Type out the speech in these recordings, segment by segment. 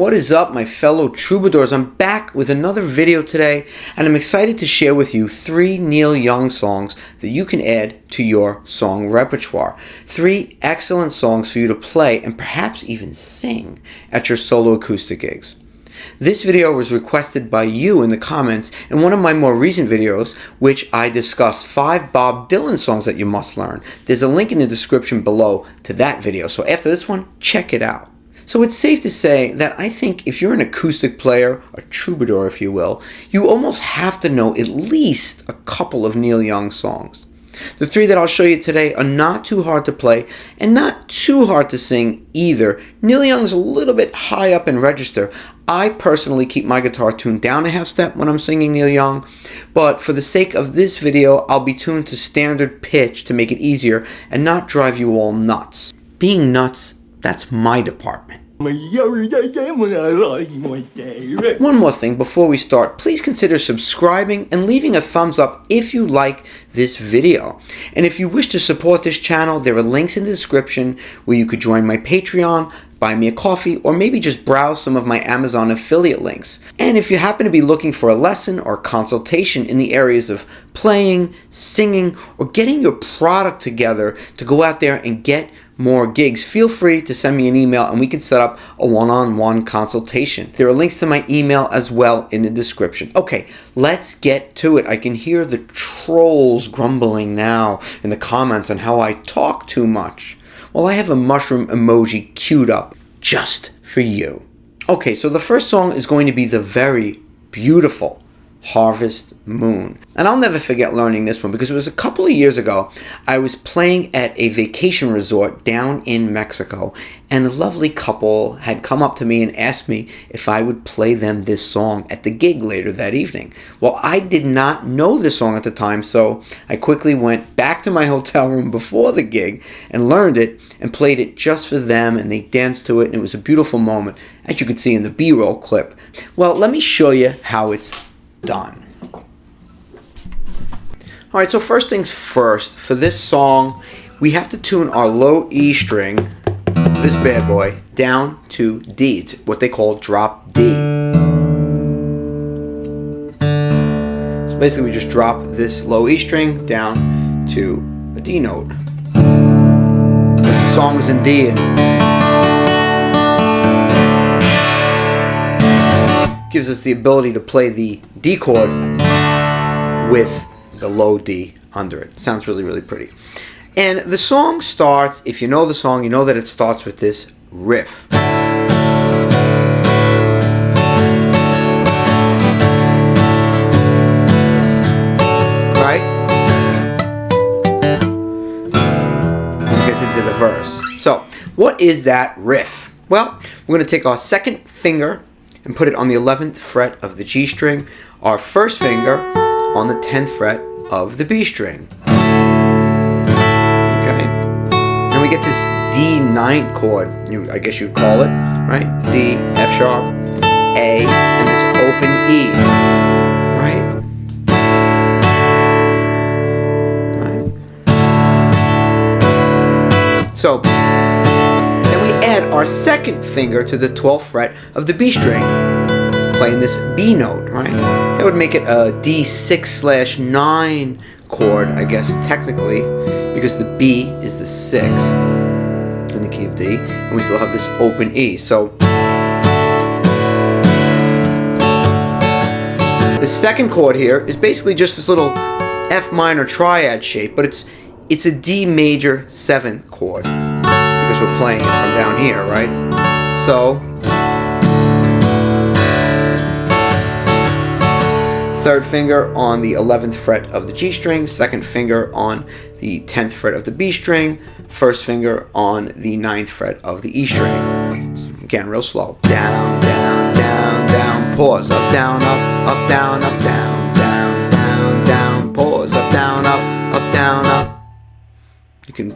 What is up, my fellow troubadours? I'm back with another video today, and I'm excited to share with you 3 Neil Young songs that you can add to your song repertoire. 3 excellent songs for you to play and perhaps even sing at your solo acoustic gigs. This video was requested by you in the comments in one of my more recent videos, which I discussed 5 Bob Dylan songs that you must learn. There's a link in the description below to that video, so after this one, check it out. So it's safe to say that I think if you're an acoustic player, a troubadour if you will, you almost have to know at least a couple of Neil Young songs. The 3 that I'll show you today are not too hard to play and not too hard to sing either. Neil Young's a little bit high up in register. I personally keep my guitar tuned down a half step when I'm singing Neil Young, but for the sake of this video, I'll be tuned to standard pitch to make it easier and not drive you all nuts. Being nuts, that's my department. One more thing before we start, please consider subscribing and leaving a thumbs up if you like this video. And if you wish to support this channel, there are links in the description where you could join my Patreon, buy me a coffee, or maybe just browse some of my Amazon affiliate links. And if you happen to be looking for a lesson or consultation in the areas of playing, singing, or getting your product together to go out there and get more gigs, feel free to send me an email and we can set up a one-on-one consultation. There are links to my email as well in the description. Okay, let's get to it. I can hear the trolls grumbling now in the comments on how I talk too much. Well, I have a mushroom emoji queued up just for you. Okay, so the first song is going to be the very beautiful Harvest Moon. And I'll never forget learning this one because it was a couple of years ago. I was playing at a vacation resort down in Mexico, and a lovely couple had come up to me and asked me if I would play them this song at the gig later that evening. Well, I did not know this song at the time, so I quickly went back to my hotel room before the gig and learned it and played it just for them, and they danced to it, and it was a beautiful moment, as you can see in the B-roll clip. Well, let me show you how it's done. Alright, so first things first, for this song, we have to tune our low E string, this bad boy, down to D. It's what they call drop D. So basically we just drop this low E string down to a D note. Because the song is in D and gives us the ability to play the D chord with the low D under it. Sounds really, really pretty. And the song starts, if you know the song, you know that it starts with this riff. Right? It gets into the verse. So, what is that riff? Well, we're going to take our second finger and put it on the 11th fret of the G string, our first finger on the 10th fret of the B string. Okay? And we get this D9 chord, I guess you'd call it, right? D, F sharp, A, and this open E, right? So, add our second finger to the 12th fret of the B string, playing this B note, right? That would make it a D6/9 chord, I guess technically, because the B is the 6th in the key of D, and we still have this open E. So the second chord here is basically just this little F minor triad shape, but it's a D major 7th chord. Because we're playing it from down here, right? So, third finger on the 11th fret of the G string, second finger on the 10th fret of the B string, first finger on the 9th fret of the E string. Again, real slow. Down, down, down, down, pause, up, down, up, down, up, down, down, down, down, pause, up, down, up.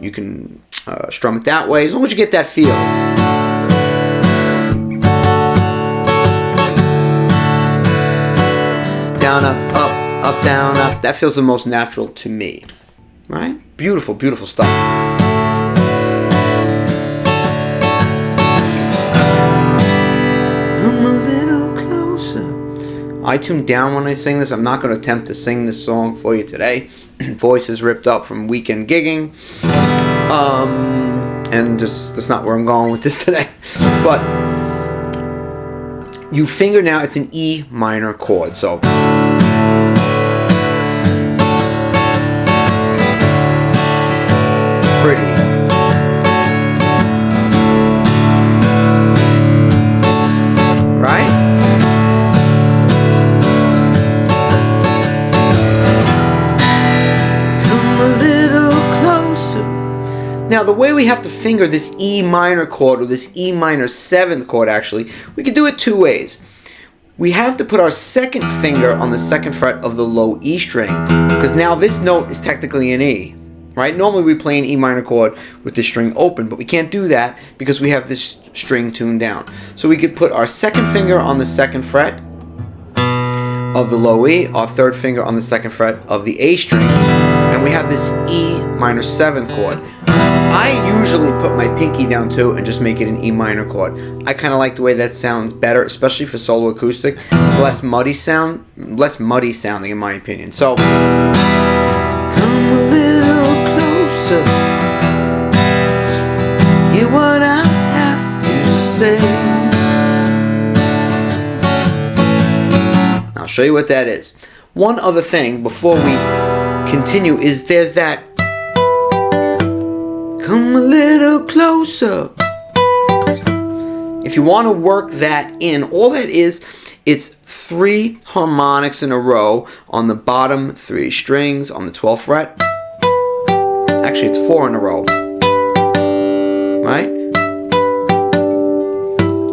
You can strum it that way, as long as you get that feel. Down, up, down, up. That feels the most natural to me. Right? Beautiful, beautiful stuff. Come a little closer. I tune down when I sing this. I'm not going to attempt to sing this song for you today. Voice is ripped up from weekend gigging. And just that's not where I'm going with this today. But you finger now, it's an E minor chord. So pretty. Right? Come a little closer. Now the way we have to finger this E minor chord, or this E minor 7th chord actually, we can do it two ways. We have to put our second finger on the 2nd fret of the low E string, because now this note is technically an E. Right? Normally we play an E minor chord with the string open, but we can't do that because we have this string tuned down. So we could put our second finger on the 2nd fret of the low E, our third finger on the 2nd fret of the A string, and we have this E minor 7th chord. I usually put my pinky down too and just make it an E minor chord. I kind of like the way that sounds better, especially for solo acoustic. It's less muddy sounding in my opinion. So come a little closer, hear what I have to say. I'll show you what that is. One other thing before we continue is there's that come a little closer. If you want to work that in, all that is, it's 3 harmonics in a row on the bottom 3 strings on the 12th fret. Actually, it's 4 in a row. Right?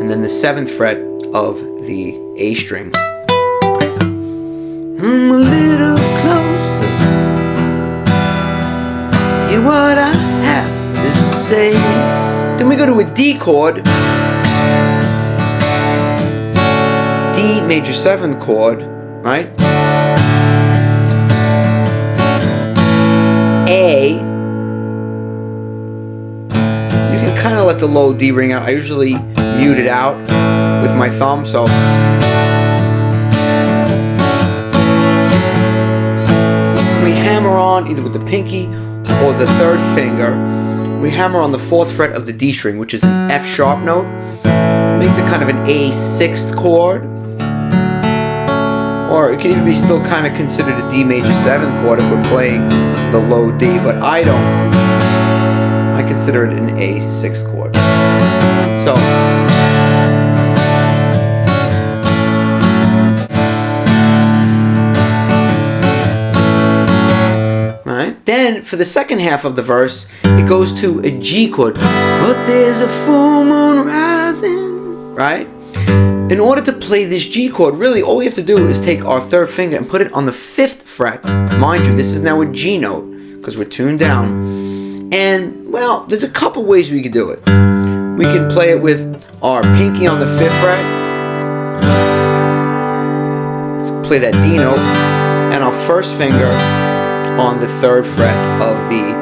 And then the 7th fret of the A string. I'm a little closer. Hear what I have to say. Then we go to a D chord. D major 7th chord, right? A. You can kind of let the low D ring out. I usually mute it out with my thumb, so we hammer on either with the pinky or the 3rd finger. We hammer on the 4th fret of the D string, which is an F sharp note. Makes it kind of an A 6th chord. Or it can even be still kind of considered a D major 7th chord if we're playing the low D, but I don't. I consider it an A 6th chord. So then, for the second half of the verse, it goes to a G chord. But there's a full moon rising, right? In order to play this G chord, really all we have to do is take our 3rd finger and put it on the 5th fret. Mind you, this is now a G note because we're tuned down. And, well, there's a couple ways we could do it. We can play it with our pinky on the 5th fret. Let's play that D note. And our 1st finger on the 3rd fret of the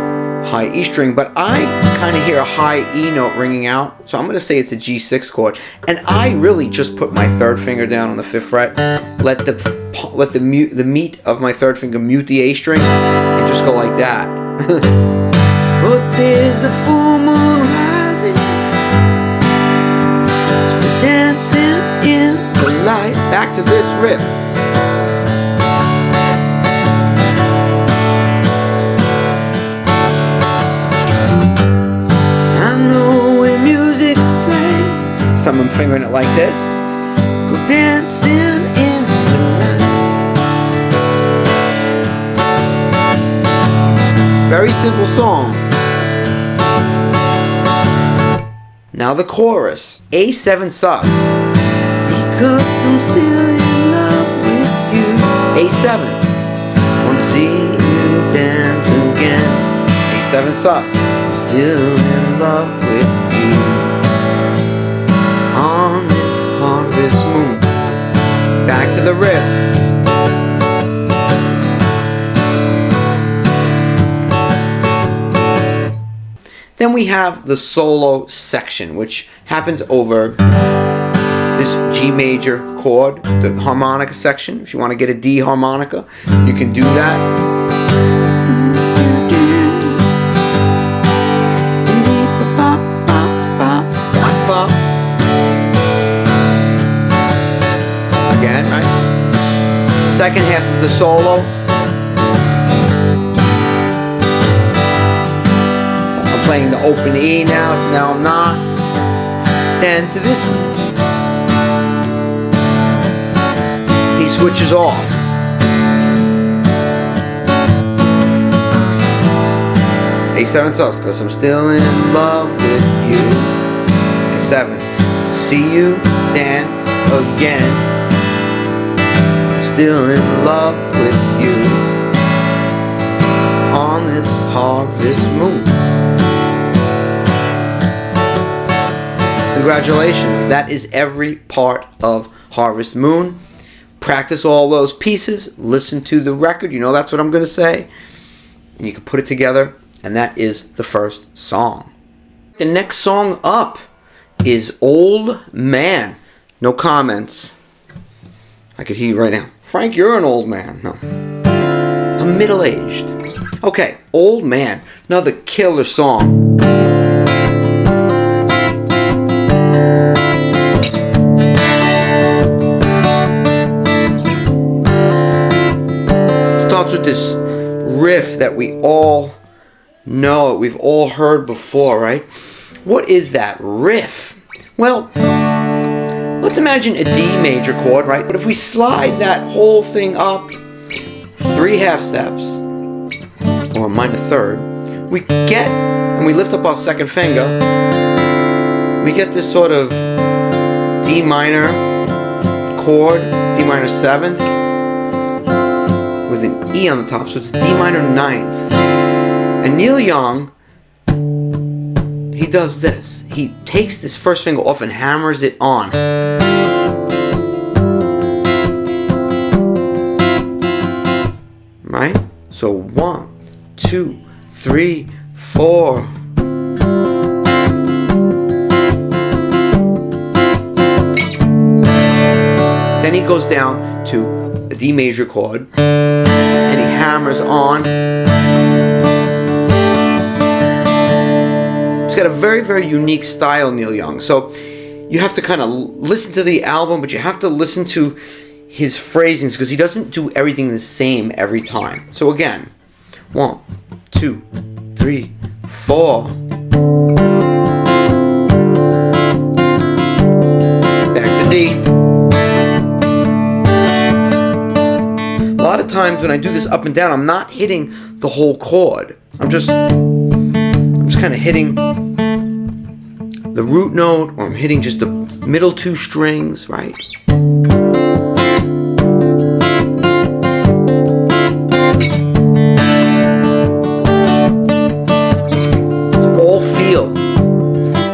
high E string, but I kind of hear a high E note ringing out, so I'm going to say it's a G6 chord, and I really just put my 3rd finger down on the 5th fret, let the meat of my 3rd finger mute the A string, and just go like that. But there's a full moon rising, so we're dancing in the light. Back to this riff. I'm fingering it like this. Go dancing in the light. Very simple song. Now the chorus. A7 sus. Because I'm still in love with you. A7. Want to see you dance again. A7 sus. Still in love with you. On this harvest moon. Back to the riff. Then we have the solo section, which happens over this this G major chord, the harmonica section. If you want to get a D harmonica, you can do that. Again, right? Second half of the solo. I'm playing the open E now. Now I'm not. Then to this one. He switches off. A7 sus, cause I'm still in love with you. A7, see you dance again. Still in love with you on this harvest moon. Congratulations, that is every part of Harvest Moon. Practice all those pieces, listen to the record, you know that's what I'm going to say, and you can put it together, and that is the first song. The next song up is Old Man. No comments. I could hear you right now. Frank, you're an old man. No. I'm middle-aged. Okay, Old Man. Another killer song. Starts with this riff that we all know, we've all heard before, right? What is that riff? Well, let's imagine a D major chord, right? But if we slide that whole thing up 3 half steps, or a minor third, we get, and we lift up our second finger, we get this sort of D minor chord, D minor 7th, with an E on the top, so it's D minor 9th. And Neil Young, he does this. He takes this first finger off and hammers it on. Right? So 1, 2, 3, 4. Then he goes down to a D major chord and he hammers on. He's got a very, very unique style, Neil Young. So you have to kind of listen to the album, but you have to listen to his phrasings because he doesn't do everything the same every time. So again, 1, 2, 3, 4. Back to D. A lot of times when I do this up and down, I'm not hitting the whole chord. I'm just kind of hitting the root note, or I'm hitting just the middle 2 strings, right? It's all feel.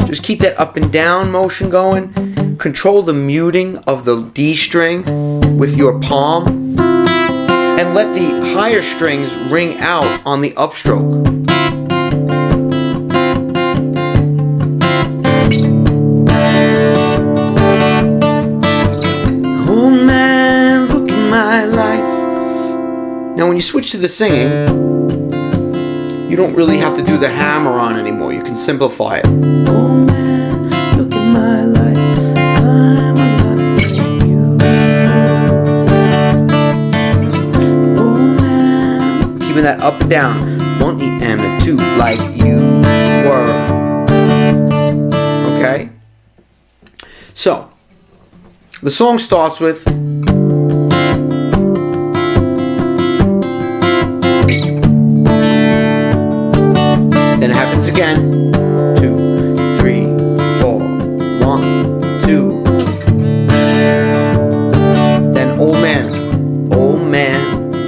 Just keep that up and down motion going. Control the muting of the D string with your palm. And let the higher strings ring out on the upstroke. Oh man, look at my life. Now when you switch to the singing, you don't really have to do the hammer on anymore. You can simplify it. Oh man, look at my life. I'm alive with you. Keeping that up and down, 1 E and a 2, like you were. Okay? So, the song starts with then it happens again. 2, 3, 4, 1, 2. Then old man,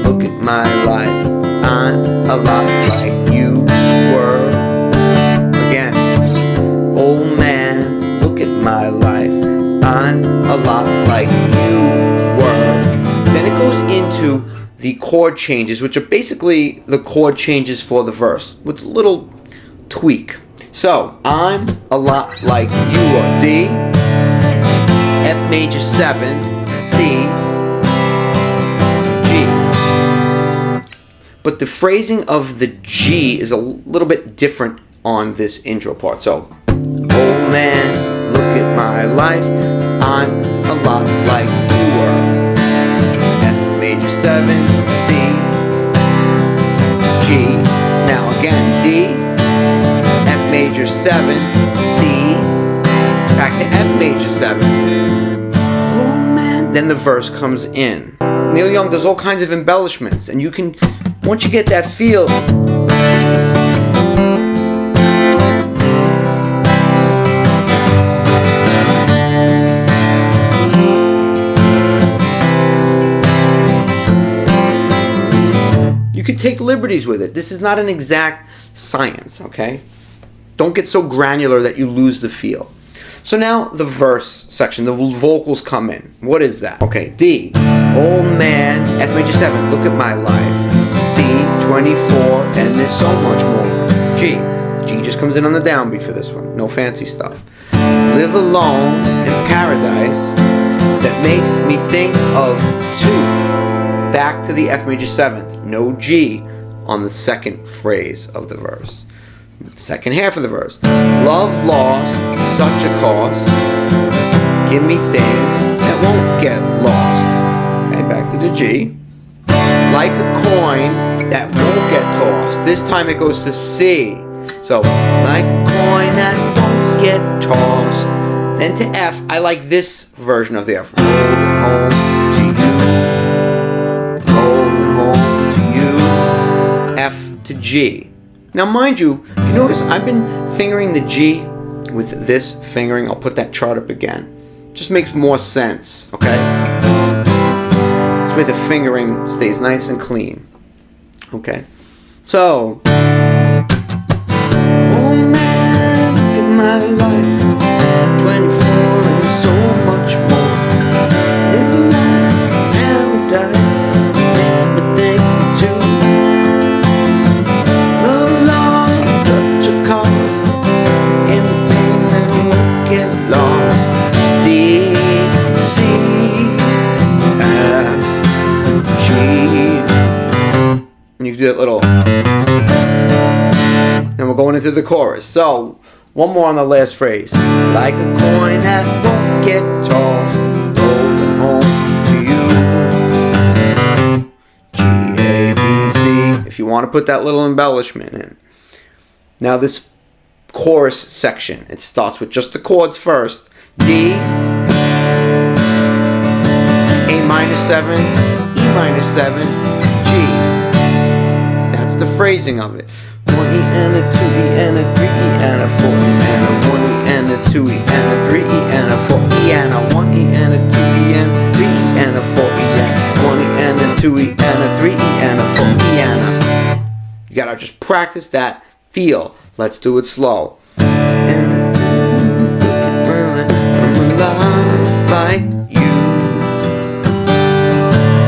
look at my life. I'm a lot like you were. Again, old man, look at my life. I'm a lot like you were. Then it goes into the chord changes, which are basically the chord changes for the verse, with a little tweak. So, I'm a lot like you are D, F major 7, C, G. But the phrasing of the G is a little bit different on this intro part. So, oh man, look at my life, I'm a lot like you were. F major 7, C, G. Now again, D, F major 7, C, back to F major 7. Oh man. Then the verse comes in. Neil Young does all kinds of embellishments, and you can, once you get that feel, you could take liberties with it. This is not an exact science, okay? Don't get so granular that you lose the feel. So now the verse section, the vocals come in. What is that? Okay, D, oh man, F major 7, look at my life. C, 24, and there's so much more. G, G just comes in on the downbeat for this one. No fancy stuff. Live alone in paradise that makes me think of two. Back to the F major 7th. No G on the second phrase of the verse. Second half of the verse. Love lost, such a cost. Give me things that won't get lost. Okay, back to the G. Like a coin that won't get tossed. This time it goes to C. So, like a coin that won't get tossed. Then to F, I like this version of the F. Rolling home to you. Rolling home to you. F to G. Now mind you, if you notice I've been fingering the G with this fingering. I'll put that chart up again. Just makes more sense, okay? This way the fingering stays nice and clean. Okay? So, oh man, look at my life. 24 and so much more. Live alone, paradise. Makes me think of two. Love lost, such a cost. Anything that won't get lost. D, C, F, G. And you can do that little. Then we're going into the chorus. So, one more on the last phrase. Like a coin that won't get tossed, rolling home to you. G, A, B, C. If you want to put that little embellishment in. Now this chorus section, it starts with just the chords first. D, A minor 7, E minor 7, G. That's the phrasing of it. 1E and a 2E and a 3E and a 4E and a 1E and a 2E and a 3E and a 4E and a 1E and a 2E and a 3E and a 4E and 1E and a 2E and a 3E and a 4E and a. You gotta just practice that feel. Let's do it slow. And I'm alive like you.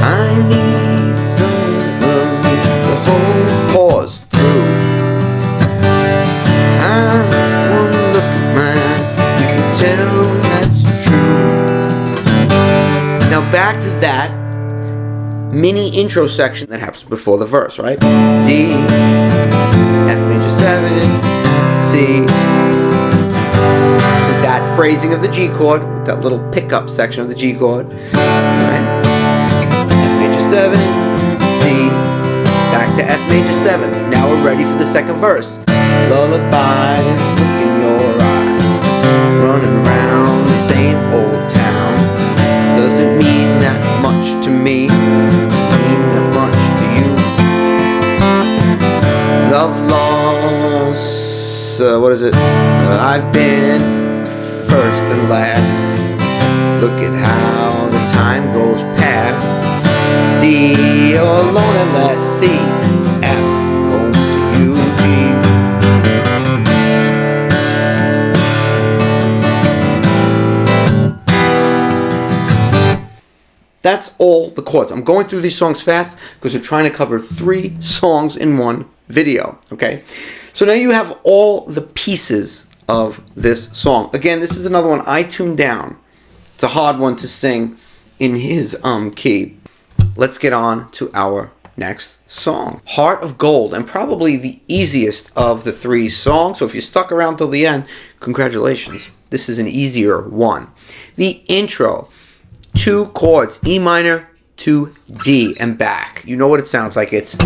I need some of the whole pause through. Now back to that mini intro section that happens before the verse, right? D, F major 7, C. With that phrasing of the G chord, with that little pickup section of the G chord, right? F major 7, C, back to F major 7. Now we're ready for the second verse. Lullabies, look in your eyes, running around the same old town. Doesn't mean that much to me, mean that much to you. Love lost, what is it? I've been first and last. Look at how the time goes past. D, you're alone at last. C, F, home to you, G. That's all the chords. I'm going through these songs fast because we're trying to cover 3 songs in one video, okay? So now you have all the pieces of this song. Again, this is another one I tuned down It's a hard one to sing in his key. Let's get on to our next song. Heart of Gold, and probably the easiest of the 3 songs. So if you stuck around till the end, congratulations. This is an easier one. The intro, 2 chords, E minor to D and back. You know what it sounds like. It's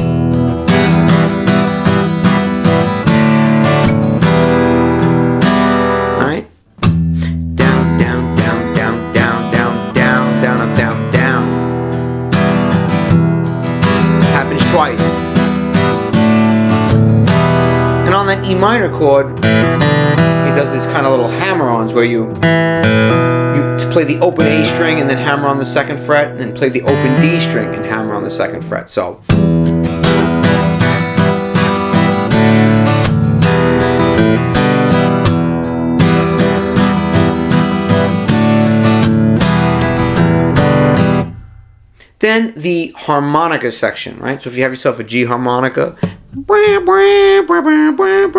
twice. And on that E minor chord, he does these kind of little hammer-ons where you play the open A string and then hammer on the 2nd fret, and then play the open D string and hammer on the 2nd fret. So then the harmonica section, right? So if you have yourself a G harmonica,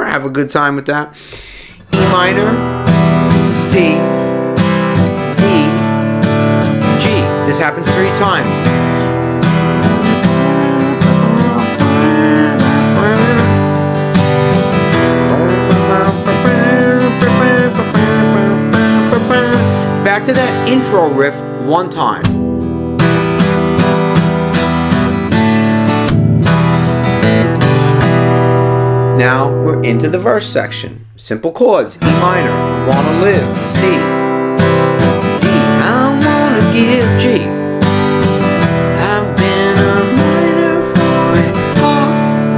have a good time with that. E minor, C, D, G. This happens 3 times. Back to that intro riff 1 time. Now we're into the verse section. Simple chords, E minor, wanna live, C, D, I wanna give, G. I've been a miner for a heart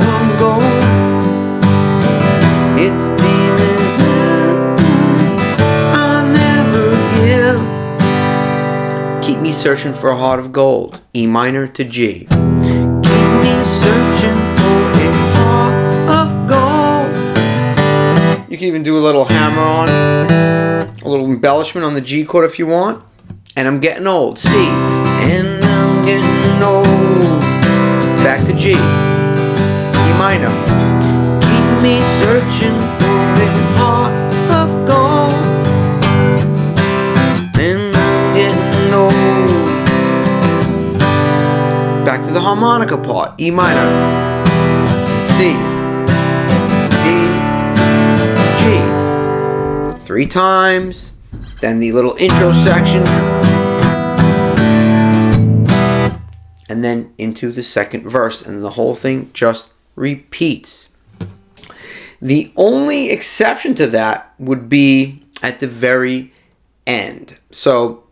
of gold. It's stealing, I'll never give. Keep me searching for a heart of gold, E minor to G. Keep me searching for a heart of gold. You can even do a little hammer on, a little embellishment on the G chord if you want. And I'm getting old, C. And I'm getting old. Back to G, E minor. Keep me searching for a heart of gold. And I'm getting old. Back to the harmonica part, E minor, C, D, G. 3 times. Then the little intro section. And then into the 2nd verse. And the whole thing just repeats. The only exception to that would be at the very end. So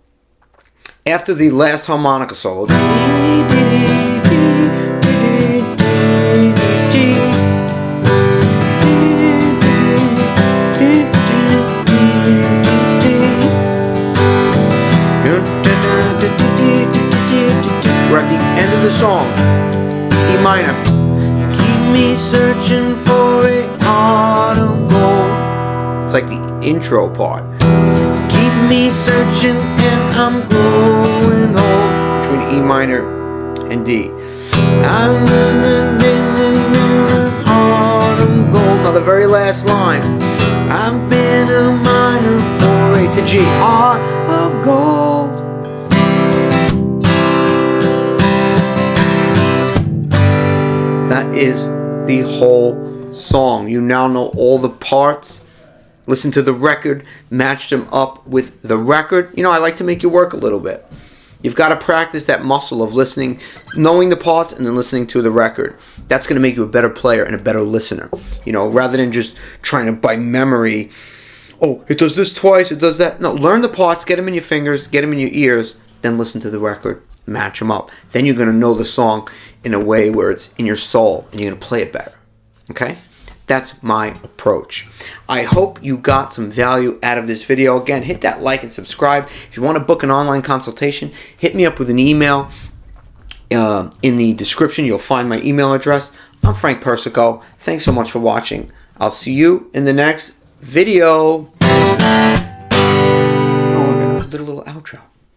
after the last harmonica solo, we're at the end of the song, E minor. Keep me searching for a heart of gold. It's like the intro part. Keep me searching and I'm growing old. Between E minor and D. I'm in a heart of gold. Now the very last line. I've been a miner for A to G. Heart of gold. That is the whole song. You now know all the parts. Listen to the record, match them up with the record. You know, I like to make you work a little bit. You've got to practice that muscle of listening, knowing the parts, and then listening to the record. That's going to make you a better player and a better listener. You know, rather than just trying to, by memory, oh, it does this twice, it does that. No, learn the parts, get them in your fingers, get them in your ears, then listen to the record, match them up. Then you're going to know the song in a way where it's in your soul, and you're going to play it better. Okay? That's my approach. I hope you got some value out of this video. Again, hit that like and subscribe. If you want to book an online consultation, hit me up with an email. In the description, you'll find my email address. I'm Frank Persico. Thanks so much for watching. I'll see you in the next video. Oh, look, I did a little outro.